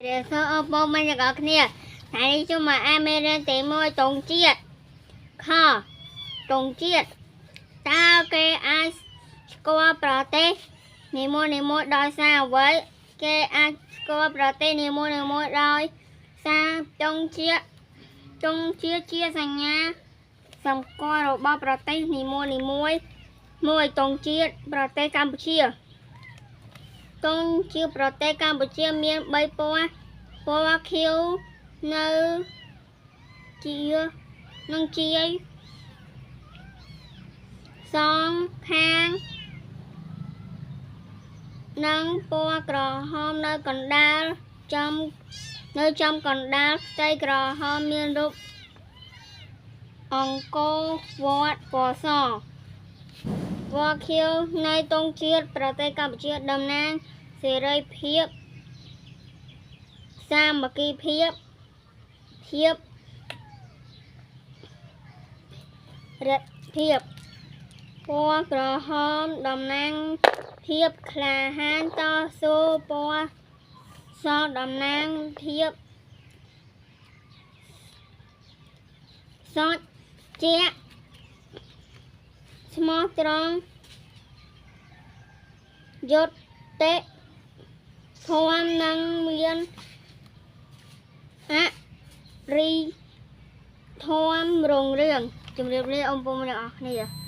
សអបមិនទាំងអស់គ្នាថ្ងៃនេះជួបមកអាមេរៀនទី1តងជាតិខតងជាតិតើគេអាចស្គាល់ប្រទេសនីមួយៗដោយសារអ្វីគេអាចស្គាល់ប្រទេសនីមួយៗដោយសារតងជាតិជាសញ្ញាសម្គាល់របស់ប្រទេសនីមួយតងជាតិប្រទេសកម្ពុជាតងជាតិប្រទេសកម្ពុជាមាន3ពណ៌ពណ៌ខៀវនៅជាសងខាងនិងពណ៌ក្រហមនៅកណ្ដាលចំកណ្ដាលផ្ទៃក្រហមមានរូបអង្គរវត្តពណ៌សពណ៌ខៀវនៃទង់ជាតិប្រទេសកម្ពុជាតំណាងសេរីភាពសាមគ្គីភាពពណ៌ក្រហមតំណាងភាពក្លាហានតស៊ូពណ៌សតំណាងភាពសច្ចៈស្មោះត្រង់យុត្តិធម៌និងមានអរិយធម៌រុងរឿងជម្រាបលាអ៊ំពុំទាំងអស់គ្នា